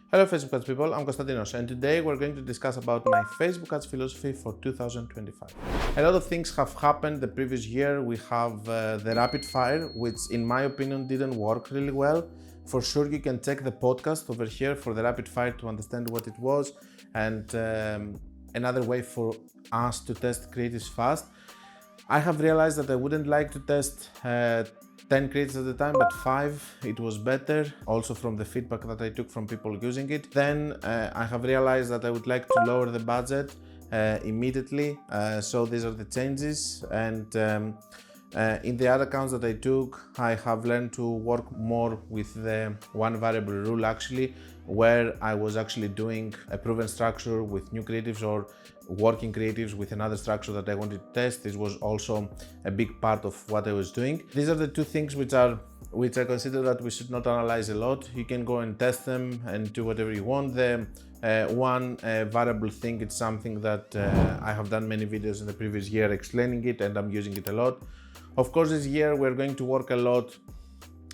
Hello Facebook ads people, I'm Konstantinos and today we're going to discuss about my Facebook ads philosophy for 2025. A lot of things have happened the previous year. We have the rapid fire, which in my opinion didn't work really well. For sure you can check the podcast over here for the rapid fire to understand what it was and another way for us to test creatives fast. I have realized that I wouldn't like to test 10 creatives at a time, but 5, it was better, also from the feedback that I took from people using it. Then I have realized that I would like to lower the budget immediately, so these are the changes. And in the other accounts that I took, I have learned to work more with the one variable rule actually, where I was actually doing a proven structure with new creatives or working creatives with another structure that I wanted to test. This was also a big part of what I was doing. These are the two things which I consider that we should not analyze a lot. You can go and test them and do whatever you want. The one variable thing, it's something that I have done many videos in the previous year explaining it, and I'm using it a lot. Of course, this year we're going to work a lot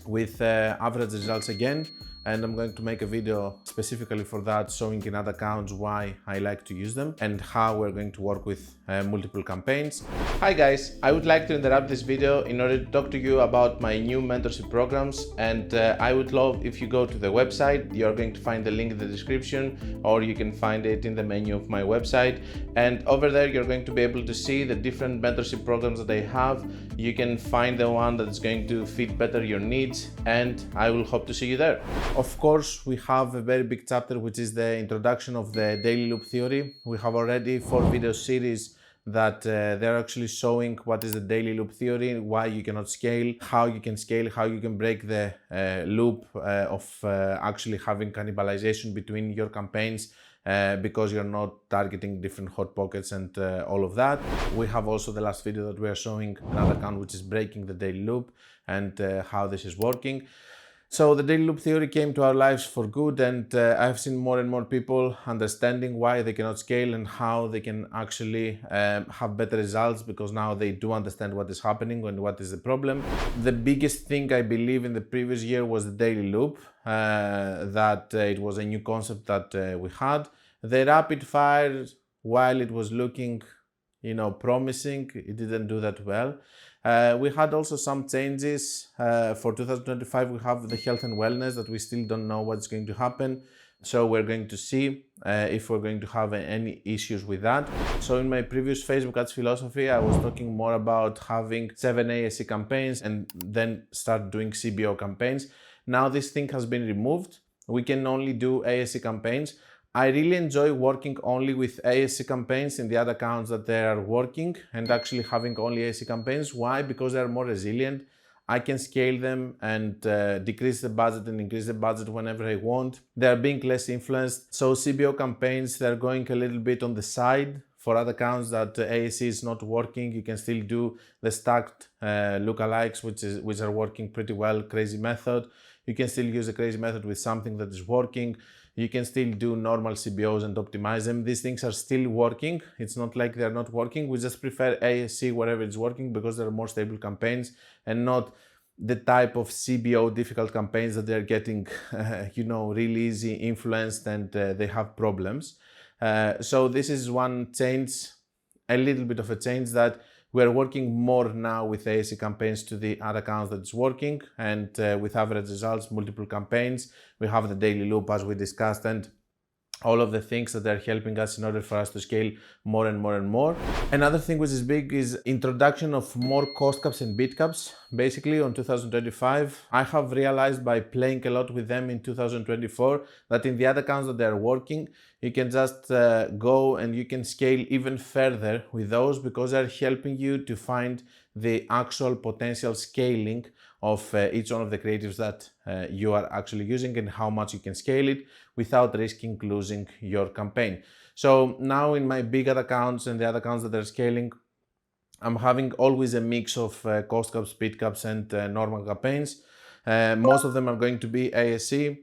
with average results again, and I'm going to make a video specifically for that, showing in other accounts why I like to use them and how we're going to work with multiple campaigns. Hi guys, I would like to interrupt this video in order to talk to you about my new mentorship programs, and I would love if you go to the website. You're going to find the link in the description, or you can find it in the menu of my website, and over there you're going to be able to see the different mentorship programs that I have. You can find the one that's going to fit better your needs, and I will hope to see you there. Of course, we have a very big chapter, which is the introduction of the daily loop theory. We have already 4 video series that they're actually showing what is the daily loop theory, why you cannot scale, how you can break the loop of actually having cannibalization between your campaigns because you're not targeting different hot pockets and all of that. We have also the last video that we are showing another account which is breaking the daily loop and how this is working. So the daily loop theory came to our lives for good, and I've seen more and more people understanding why they cannot scale and how they can actually have better results, because now they do understand what is happening and what is the problem. The biggest thing I believe in the previous year was the daily loop, that it was a new concept that we had. The rapid fire, while it was looking promising, it didn't do that well. We had also some changes for 2025. We have the health and wellness that we still don't know what's going to happen. So we're going to see if we're going to have any issues with that. So in my previous Facebook ads philosophy, I was talking more about having 7 ASC campaigns and then start doing CBO campaigns. Now this thing has been removed. We can only do ASC campaigns. I really enjoy working only with ASC campaigns in the other accounts that they are working, and actually having only ASC campaigns. Why? Because they are more resilient. I can scale them and decrease the budget and increase the budget whenever I want. They are being less influenced. So CBO campaigns, they're going a little bit on the side. For other accounts that ASC is not working, you can still do the stacked lookalikes, which are working pretty well. Crazy method. You can still use a crazy method with something that is working. You can still do normal CBOs and optimize them. These things are still working. It's not like they're not working. We just prefer ASC wherever it's working because there are more stable campaigns and not the type of CBO difficult campaigns that they're getting, really easy influenced and they have problems. So this is one change, a little bit of a change, that we're working more now with ASC campaigns to the other accounts that it's working, and with average results, multiple campaigns. We have the daily loop as we discussed, and all of the things that are helping us in order for us to scale more and more and more. Another thing which is big is introduction of more cost caps and bid caps. Basically on 2025, I have realized by playing a lot with them in 2024 that in the other accounts that they are working, you can just go and you can scale even further with those, because they're helping you to find the actual potential scaling of each one of the creatives that you are actually using and how much you can scale it without risking losing your campaign. So now in my bigger accounts and the other accounts that are scaling, I'm having always a mix of cost caps, bid caps and normal campaigns. Most of them are going to be ASC.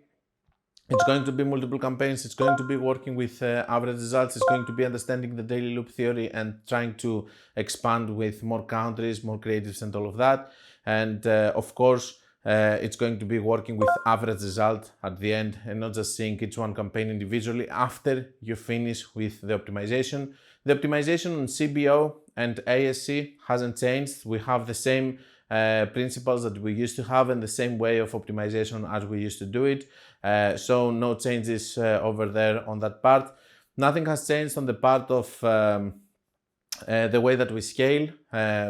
It's going to be multiple campaigns. It's going to be working with average results. It's going to be understanding the daily loop theory and trying to expand with more countries, more creatives and all of that. And of course, it's going to be working with average result at the end and not just seeing each one campaign individually after you finish with the optimization. The optimization on CBO and ASC hasn't changed. We have the same principles that we used to have and the same way of optimization as we used to do it. So no changes over there on that part. Nothing has changed on the part of the way that we scale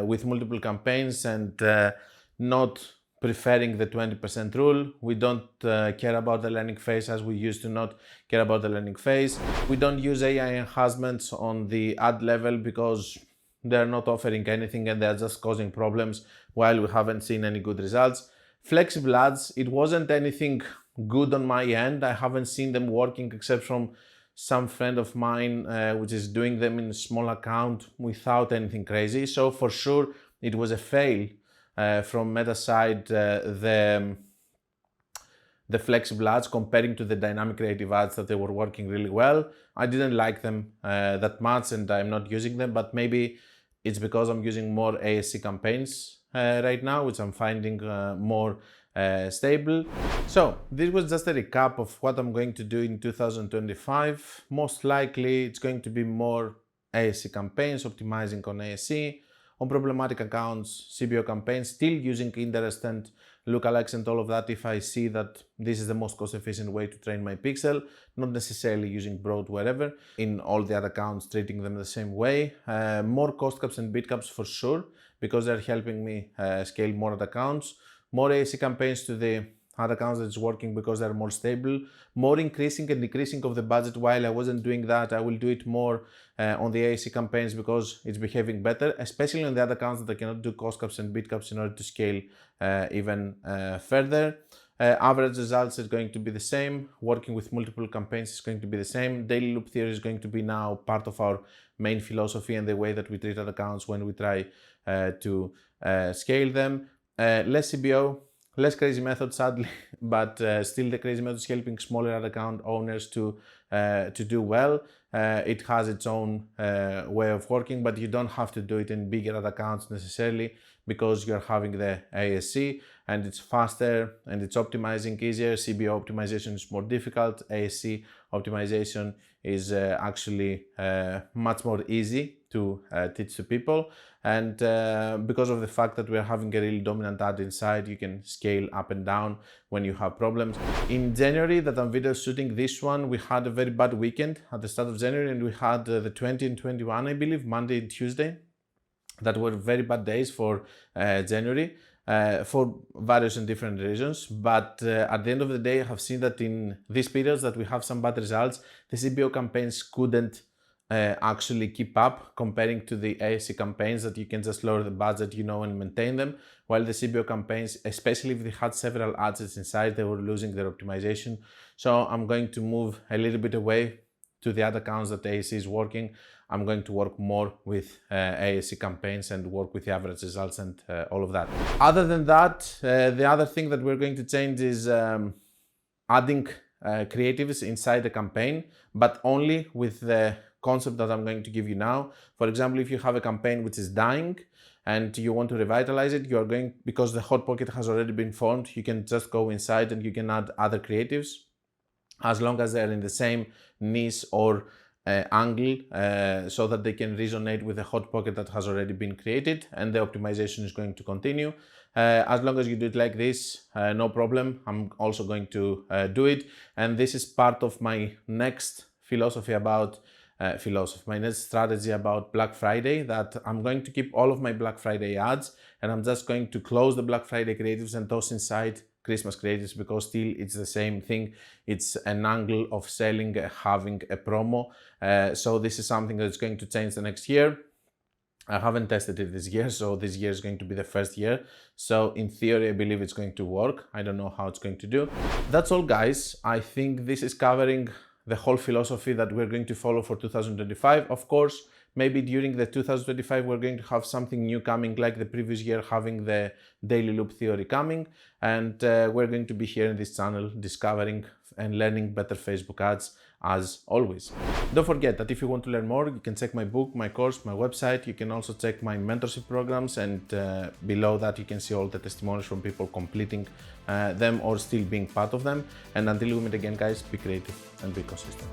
with multiple campaigns and not preferring the 20% rule. We don't care about the learning phase as we used to not care about the learning phase. We don't use AI enhancements on the ad level because they're not offering anything and they're just causing problems while we haven't seen any good results. Flexible ads, it wasn't anything good on my end. I haven't seen them working except from some friend of mine which is doing them in a small account without anything crazy. So for sure it was a fail from Meta side, the flexible ads comparing to the dynamic creative ads that they were working really well. I didn't like them that much and I'm not using them, but maybe it's because I'm using more ASC campaigns right now, which I'm finding more stable. So this was just a recap of what I'm going to do in 2025. Most likely it's going to be more ASC campaigns, optimizing on ASC, on problematic accounts, CBO campaigns, still using interest and lookalikes and all of that if I see that this is the most cost efficient way to train my pixel, not necessarily using broad wherever. In all the other accounts, treating them the same way. More cost caps and bid caps for sure, because they're helping me scale more ad accounts. More AC campaigns to the ad accounts that's working because they're more stable. More increasing and decreasing of the budget. While I wasn't doing that, I will do it more on the AC campaigns because it's behaving better, especially on the other accounts that I cannot do cost caps and bid caps in order to scale even further. Average results is going to be the same. Working with multiple campaigns is going to be the same. Daily loop theory is going to be now part of our main philosophy and the way that we treat ad accounts when we try to scale them. Less CBO, less crazy methods sadly, but still the crazy methods helping smaller ad account owners to do well. It has its own way of working, but you don't have to do it in bigger ad accounts necessarily because you're having the ASC and it's faster and it's optimizing easier. CBO optimization is more difficult. ASC optimization is actually much more easy to teach to people, and because of the fact that we're having a really dominant ad inside, you can scale up and down when you have problems. In January that I'm video shooting this one, we had a very bad weekend at the start of January, and we had the 20 and 21, I believe, Monday and Tuesday, that were very bad days for January for various and different reasons. But at the end of the day, I have seen that in these periods that we have some bad results, the CBO campaigns couldn't actually keep up comparing to the ASC campaigns that you can just lower the budget, and maintain them, while the CBO campaigns, especially if they had several ads inside, they were losing their optimization. So I'm going to move a little bit away to the other accounts that ASC is working. I'm going to work more with ASC campaigns and work with the average results and all of that. Other than that, the other thing that we're going to change is adding creatives inside the campaign, but only with the concept that I'm going to give you now. For example, if you have a campaign which is dying and you want to revitalize it, because the hot pocket has already been formed, you can just go inside and you can add other creatives as long as they're in the same niche or angle, so that they can resonate with the hot pocket that has already been created, and the optimization is going to continue. As long as you do it like this, no problem. I'm also going to do it, and this is part of my next my next strategy about Black Friday, that I'm going to keep all of my Black Friday ads and I'm just going to close the Black Friday creatives and toss inside Christmas creatives, because still it's the same thing. It's an angle of selling, having a promo. So this is something that's going to change the next year. I haven't tested it this year, so this year is going to be the first year. So in theory, I believe it's going to work. I don't know how it's going to do. That's all, guys. I think this is covering the whole philosophy that we're going to follow for 2025. Of course, maybe during the 2025, we're going to have something new coming, like the previous year, having the daily loop theory coming. And we're going to be here in this channel discovering and learning better Facebook ads as always. Don't forget that if you want to learn more, you can check my book, my course, my website. You can also check my mentorship programs, and below that you can see all the testimonials from people completing them or still being part of them. And until we meet again, guys, be creative and be consistent.